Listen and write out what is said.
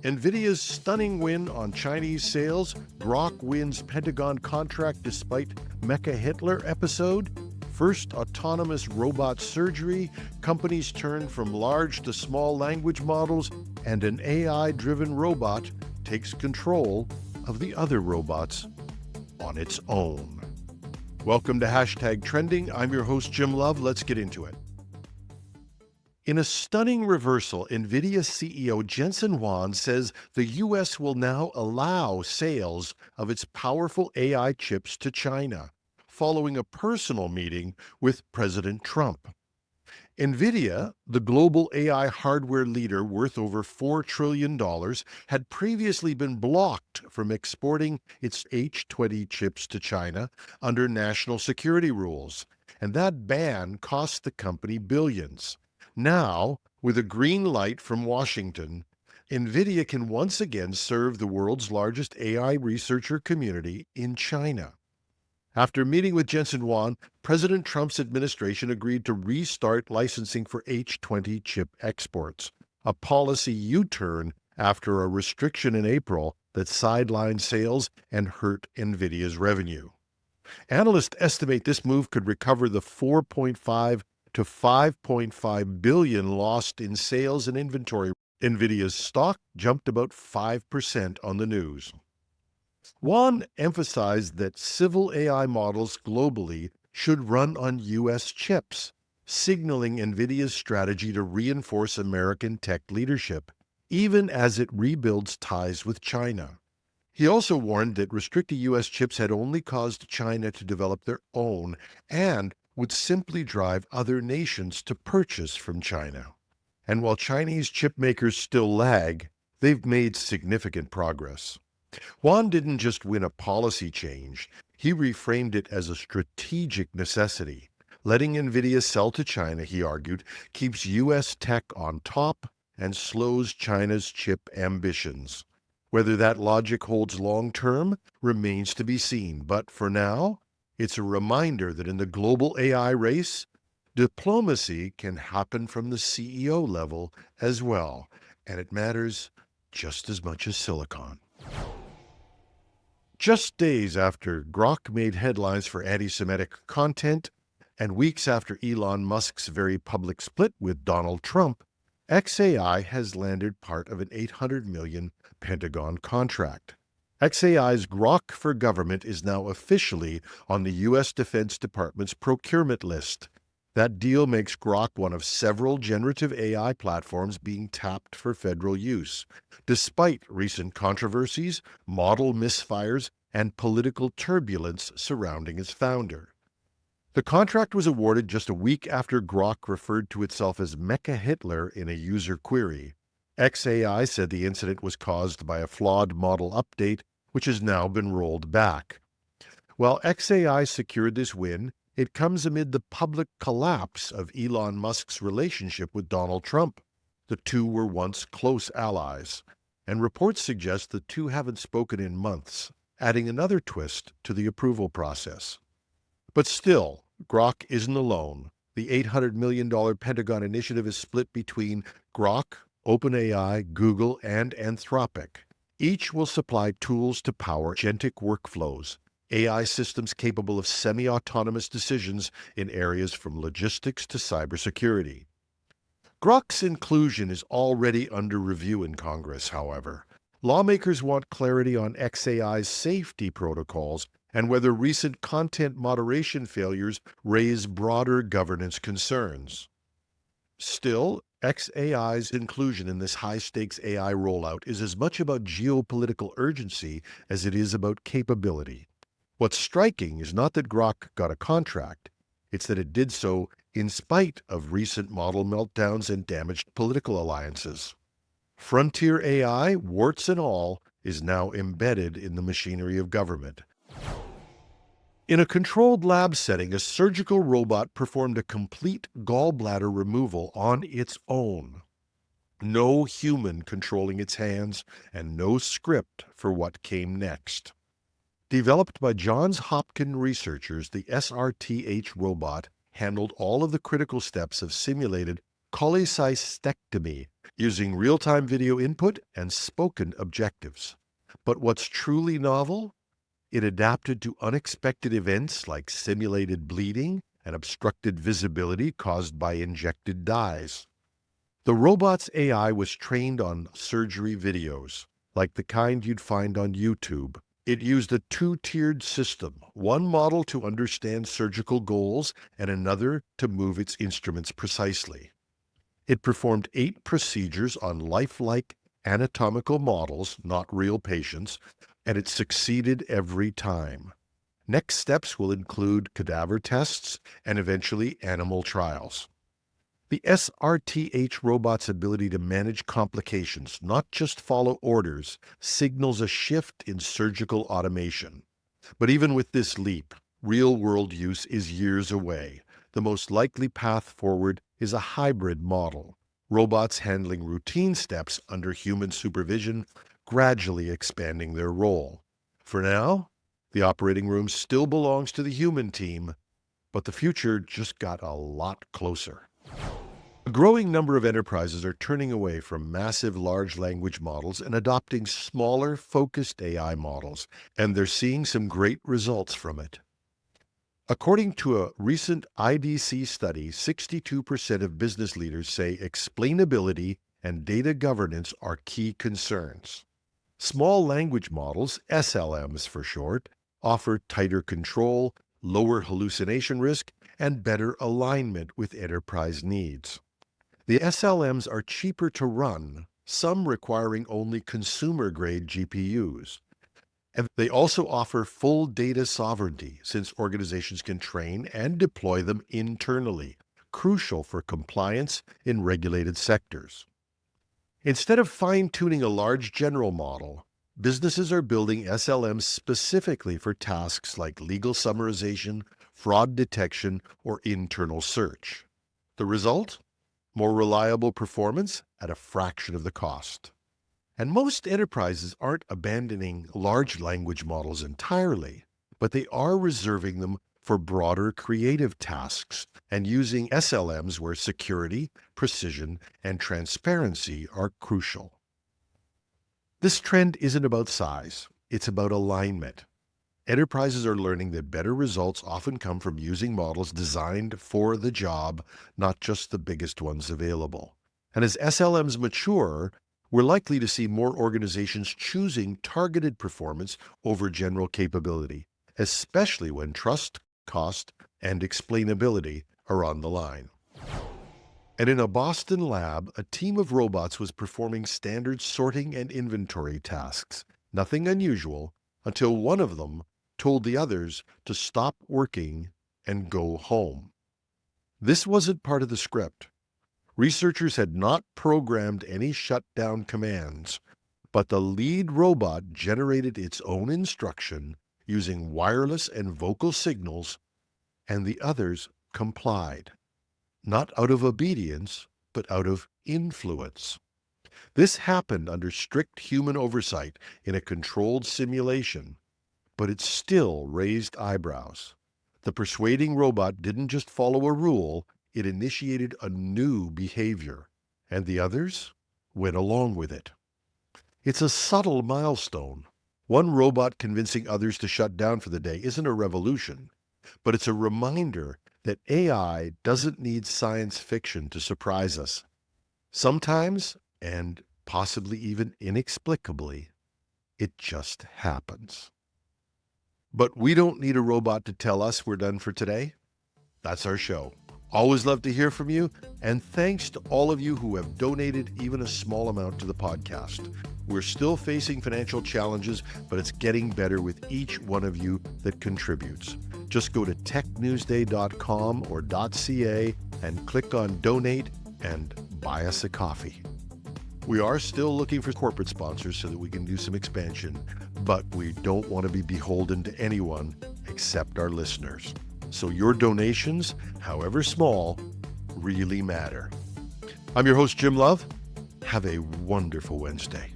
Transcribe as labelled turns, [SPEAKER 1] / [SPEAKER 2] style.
[SPEAKER 1] NVIDIA's stunning win on Chinese sales, Grok wins Pentagon contract despite Mecha Hitler episode, first autonomous robot surgery, companies turn from large to small language models, and an AI-driven robot takes control of the other robots on its own. Welcome to Hashtag Trending. I'm your host, Jim Love. Let's get into it. In a stunning reversal, NVIDIA CEO Jensen Huang says the U.S. will now allow sales of its powerful AI chips to China, following a personal meeting with President Trump. NVIDIA, the global AI hardware leader worth over $4 trillion, had previously been blocked from exporting its H20 chips to China under national security rules, and that ban cost the company billions. Now, with a green light from Washington, NVIDIA can once again serve the world's largest AI researcher community in China. After meeting with Jensen Huang, President Trump's administration agreed to restart licensing for H20 chip exports, a policy U-turn after a restriction in April that sidelined sales and hurt NVIDIA's revenue. Analysts estimate this move could recover the 4.5 to 5.5 billion lost in sales and inventory. NVIDIA's stock jumped about 5% on the news. Huang emphasized that civil AI models globally should run on U.S. chips, signaling NVIDIA's strategy to reinforce American tech leadership, even as it rebuilds ties with China. He also warned that restricting U.S. chips had only caused China to develop their own and would simply drive other nations to purchase from China. And while Chinese chip makers still lag, they've made significant progress. Huang didn't just win a policy change, he reframed it as a strategic necessity. Letting NVIDIA sell to China, he argued, keeps U.S. tech on top and slows China's chip ambitions. Whether that logic holds long-term remains to be seen, but for now, it's a reminder that in the global AI race, diplomacy can happen from the CEO level as well, and it matters just as much as silicon. Just days after Grok made headlines for anti-Semitic content, and weeks after Elon Musk's very public split with Donald Trump, xAI has landed part of an $800 million Pentagon contract. xAI's Grok for Government is now officially on the U.S. Defense Department's procurement list. That deal makes Grok one of several generative AI platforms being tapped for federal use, despite recent controversies, model misfires, and political turbulence surrounding its founder. The contract was awarded just a week after Grok referred to itself as Mecha Hitler in a user query. xAI said the incident was caused by a flawed model update, which has now been rolled back. While xAI secured this win, it comes amid the public collapse of Elon Musk's relationship with Donald Trump. The two were once close allies, and reports suggest the two haven't spoken in months, adding another twist to the approval process. But still, Grok isn't alone. The $800 million Pentagon initiative is split between Grok, OpenAI, Google, and Anthropic. Each will supply tools to power agentic workflows, AI systems capable of semi-autonomous decisions in areas from logistics to cybersecurity. Grok's inclusion is already under review in Congress, however. Lawmakers want clarity on xAI's safety protocols and whether recent content moderation failures raise broader governance concerns. Still, xAI's inclusion in this high-stakes AI rollout is as much about geopolitical urgency as it is about capability. What's striking is not that Grok got a contract, it's that it did so in spite of recent model meltdowns and damaged political alliances. Frontier AI, warts and all, is now embedded in the machinery of government. In a controlled lab setting, a surgical robot performed a complete gallbladder removal on its own. No human controlling its hands, and no script for what came next. Developed by Johns Hopkins researchers, the SRTH robot handled all of the critical steps of simulated cholecystectomy, using real-time video input and spoken objectives. But what's truly novel? It adapted to unexpected events like simulated bleeding and obstructed visibility caused by injected dyes. The robot's AI was trained on surgery videos, like the kind you'd find on YouTube. It used a two-tiered system, one model to understand surgical goals and another to move its instruments precisely. It performed 8 procedures on lifelike anatomical models, not real patients, and it succeeded every time. Next steps will include cadaver tests and eventually animal trials. The SRTH robot's ability to manage complications, not just follow orders, signals a shift in surgical automation. But even with this leap, real-world use is years away. The most likely path forward is a hybrid model, robots handling routine steps under human supervision, gradually expanding their role. For now, the operating room still belongs to the human team, but the future just got a lot closer. A growing number of enterprises are turning away from massive large language models and adopting smaller, focused AI models, and they're seeing some great results from it. According to a recent IDC study, 62% of business leaders say explainability and data governance are key concerns. Small language models, SLMs for short, offer tighter control, lower hallucination risk, and better alignment with enterprise needs. The SLMs are cheaper to run, some requiring only consumer-grade GPUs. And they also offer full data sovereignty, since organizations can train and deploy them internally, crucial for compliance in regulated sectors. Instead of fine-tuning a large general model, businesses are building SLMs specifically for tasks like legal summarization, fraud detection, or internal search. The result? More reliable performance at a fraction of the cost. And most enterprises aren't abandoning large language models entirely, but they are reserving them for broader creative tasks and using SLMs where security, precision, and transparency are crucial. This trend isn't about size, it's about alignment. Enterprises are learning that better results often come from using models designed for the job, not just the biggest ones available. And as SLMs mature, we're likely to see more organizations choosing targeted performance over general capability, especially when trust, cost, and explainability are on the line. And in a Boston lab, a team of robots was performing standard sorting and inventory tasks, nothing unusual, until one of them told the others to stop working and go home. This wasn't part of the script. Researchers had not programmed any shutdown commands, but the lead robot generated its own instruction using wireless and vocal signals, and the others complied, not out of obedience, but out of influence. This happened under strict human oversight in a controlled simulation, but it still raised eyebrows. The persuading robot didn't just follow a rule, it initiated a new behavior, and the others went along with it. It's a subtle milestone. One robot convincing others to shut down for the day isn't a revolution, but it's a reminder that AI doesn't need science fiction to surprise us. Sometimes, and possibly even inexplicably, it just happens. But we don't need a robot to tell us we're done for today. That's our show. Always love to hear from you, and thanks to all of you who have donated even a small amount to the podcast. We're still facing financial challenges, but it's getting better with each one of you that contributes. Just go to technewsday.com or .ca and click on donate and buy us a coffee. We are still looking for corporate sponsors so that we can do some expansion, but we don't want to be beholden to anyone except our listeners. So your donations, however small, really matter. I'm your host, Jim Love. Have a wonderful Wednesday.